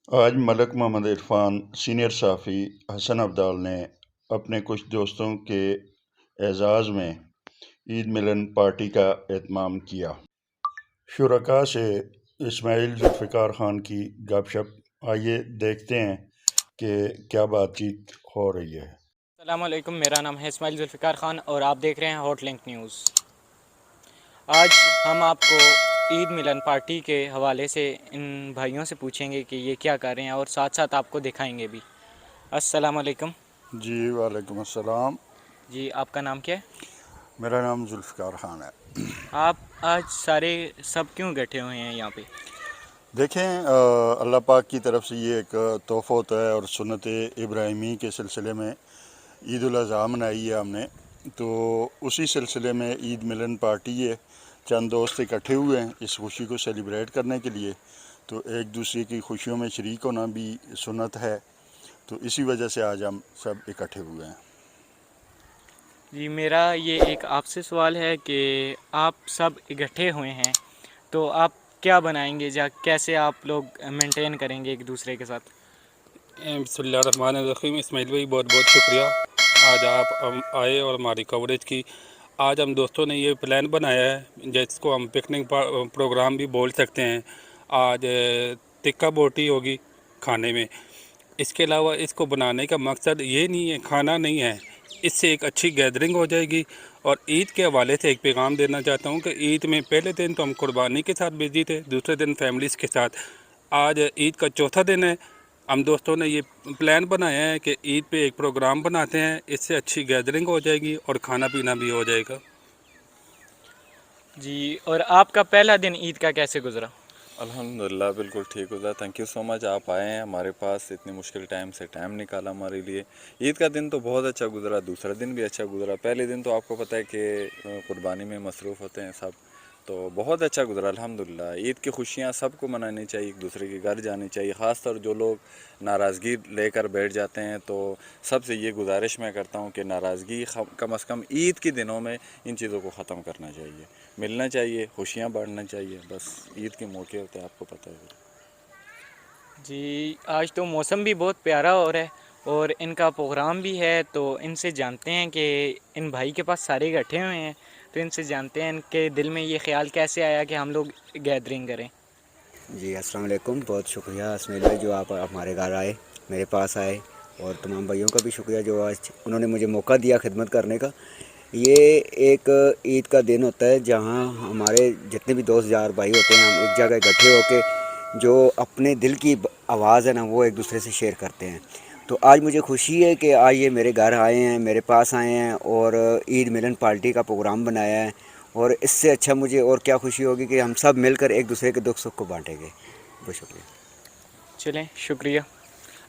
آج ملک محمد عرفان سینئر صحافی حسن عبدال نے اپنے کچھ دوستوں کے اعزاز میں عید ملن پارٹی کا اہتمام کیا۔ شرکاء سے اسماعیل ذوالفقار خان کی گپ شپ، آئیے دیکھتے ہیں کہ کیا بات چیت ہو رہی ہے۔ السلام علیکم، میرا نام ہے اسماعیل ذوالفقار خان اور آپ دیکھ رہے ہیں ہاٹ لنک نیوز۔ آج ہم آپ کو عید ملن پارٹی کے حوالے سے ان بھائیوں سے پوچھیں گے کہ یہ کیا کر رہے ہیں اور ساتھ ساتھ آپ کو دکھائیں گے بھی۔ السلام علیکم جی وعلیکم السلام، جی، آپ کا نام کیا ہے؟ میرا نام ذوالفقار خان ہے۔ آپ آج سب کیوں بیٹھے ہوئے ہیں یہاں پہ؟ دیکھیں، اللہ پاک کی طرف سے یہ ایک تحفہ ہوتا ہے اور سنت ابراہیمی کے سلسلے میں عید الاضحیٰ منائی ہے ہم نے، تو اسی سلسلے میں عید ملن پارٹی ہے۔ چند دوست اکٹھے ہوئے ہیں اس خوشی کو سیلیبریٹ کرنے کے لیے، تو ایک دوسرے کی خوشیوں میں شریک ہونا بھی سنت ہے، تو اسی وجہ سے آج ہم سب اکٹھے ہوئے ہیں۔ جی، میرا یہ ایک آپ سے سوال ہے کہ آپ سب اکٹھے ہوئے ہیں تو آپ کیا بنائیں گے، کیسے آپ لوگ مینٹین کریں گے ایک دوسرے کے ساتھ؟ بسم اللہ الرحمن الرحیم۔ اسماعیل بھائی بہت بہت شکریہ، آج آپ آئے اور ہماری کوریج کی۔ آج ہم دوستوں نے یہ پلان بنایا ہے جس کو ہم پکنک پروگرام بھی بول سکتے ہیں۔ آج ٹکہ بوٹی ہوگی کھانے میں۔ اس کے علاوہ اس کو بنانے کا مقصد یہ نہیں ہے، کھانا نہیں ہے، اس سے ایک اچھی گیدرنگ ہو جائے گی۔ اور عید کے حوالے سے ایک پیغام دینا چاہتا ہوں کہ عید میں پہلے دن تو ہم قربانی کے ساتھ بزی تھے، دوسرے دن فیملیز کے ساتھ۔ آج عید کا چوتھا دن ہے، ہم دوستوں نے یہ پلان بنایا ہے کہ عید پہ ایک پروگرام بناتے ہیں، اس سے اچھی گیدرنگ ہو جائے گی اور کھانا پینا بھی ہو جائے گا۔ جی، اور آپ کا پہلا دن عید کا کیسے گزرا؟ الحمدللہ بالکل ٹھیک گزرا، تھینک یو سو مچ، آپ آئے ہیں ہمارے پاس، اتنی مشکل ٹائم سے ٹائم نکالا ہمارے لیے۔ عید کا دن تو بہت اچھا گزرا، دوسرا دن بھی اچھا گزرا۔ پہلے دن تو آپ کو پتہ ہے کہ قربانی میں مصروف ہوتے ہیں سب، تو بہت اچھا گزرا الحمدللہ۔ عید کی خوشیاں سب کو منانی چاہیے، ایک دوسرے کے گھر جانی چاہیے، خاص طور جو لوگ ناراضگی لے کر بیٹھ جاتے ہیں، تو سب سے یہ گزارش میں کرتا ہوں کہ ناراضگی کم از کم عید کے دنوں میں ان چیزوں کو ختم کرنا چاہیے، ملنا چاہیے، خوشیاں بانٹنا چاہیے، بس عید کے موقع ہوتے ہیں، آپ کو پتہ ہے۔ جی، آج تو موسم بھی بہت پیارا ہو رہا ہے اور ان کا پروگرام بھی ہے، تو ان سے جانتے ہیں کہ ان بھائی کے پاس سارے اکٹھے ہوئے ہیں، تو ان سے جانتے ہیں ان کے دل میں یہ خیال کیسے آیا کہ ہم لوگ گیدرنگ کریں۔ جی السلام علیکم، بہت شکریہ اسماعیل بھائی جو آپ ہمارے گھر آئے، میرے پاس آئے، اور تمام بھائیوں کا بھی شکریہ جو آج انہوں نے مجھے موقع دیا خدمت کرنے کا۔ یہ ایک عید کا دن ہوتا ہے جہاں ہمارے جتنے بھی دوست یار بھائی ہوتے ہیں، ہم ایک جگہ اکٹھے ہو کے جو اپنے دل کی آواز ہے نا وہ ایک دوسرے سے شیئر کرتے ہیں۔ تو آج مجھے خوشی ہے کہ آج یہ میرے گھر آئے ہیں، میرے پاس آئے ہیں اور عید ملن پارٹی کا پروگرام بنایا ہے، اور اس سے اچھا مجھے اور کیا خوشی ہوگی کہ ہم سب مل کر ایک دوسرے کے دکھ سکھ کو بانٹیں گے۔ بہت شکریہ۔ چلیں، شکریہ۔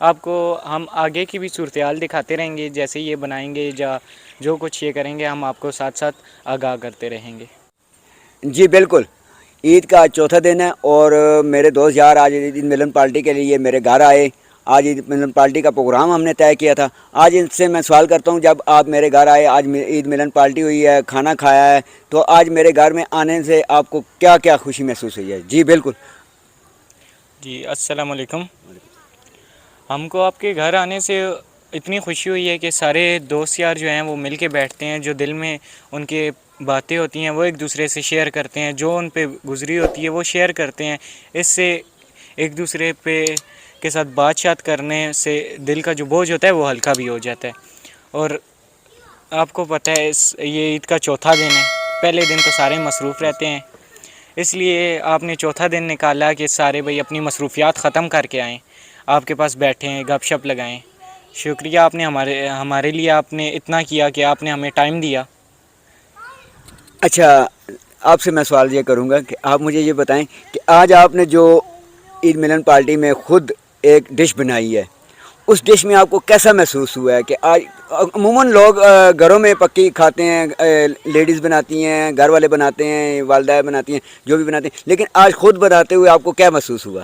آپ کو ہم آگے کی بھی صورتحال دکھاتے رہیں گے، جیسے یہ بنائیں گے جو کچھ یہ کریں گے ہم آپ کو ساتھ ساتھ آگاہ کرتے رہیں گے۔ جی بالکل، عید کا آج چوتھا دن ہے اور میرے دوست یار آج عید ملن پارٹی کے لیے میرے گھر آئے۔ آج عید ملن پارٹی کا پروگرام ہم نے طے کیا تھا۔ آج ان سے میں سوال کرتا ہوں، جب آپ میرے گھر آئے، آج عید ملن پارٹی ہوئی ہے، کھانا کھایا ہے، تو آج میرے گھر میں آنے سے آپ کو کیا کیا خوشی محسوس ہوئی ہے؟ جی بالکل۔ جی السلام علیکم، ہم کو آپ کے گھر آنے سے اتنی خوشی ہوئی ہے کہ سارے دوست یار جو ہیں وہ مل کے بیٹھتے ہیں، جو دل میں ان کے باتیں ہوتی ہیں وہ ایک دوسرے سے شیئر کرتے ہیں، جو ان پہ گزری ہوتی ہے وہ شیئر کرتے ہیں۔ اس سے ایک دوسرے کے ساتھ بات چیت کرنے سے دل کا جو بوجھ ہوتا ہے وہ ہلکا بھی ہو جاتا ہے۔ اور آپ کو پتہ ہے یہ عید کا چوتھا دن ہے، پہلے دن تو سارے مصروف رہتے ہیں، اس لیے آپ نے چوتھا دن نکالا کہ سارے بھائی اپنی مصروفیات ختم کر کے آئیں، آپ کے پاس بیٹھیں، گپ شپ لگائیں۔ شکریہ، آپ نے ہمارے لیے آپ نے اتنا کیا کہ آپ نے ہمیں ٹائم دیا۔ اچھا، آپ سے میں سوال یہ کروں گا کہ آپ مجھے یہ بتائیں کہ آج آپ نے جو عید ملن پارٹی میں خود ایک ڈش بنائی ہے، اس ڈش میں آپ کو کیسا محسوس ہوا ہے؟ کہ آج عموماً لوگ گھروں میں پکی کھاتے ہیں، لیڈیز بناتی ہیں، گھر والے بناتے ہیں، والدہ بناتی ہیں، جو بھی بناتے ہیں، لیکن آج خود بناتے ہوئے آپ کو کیا محسوس ہوا؟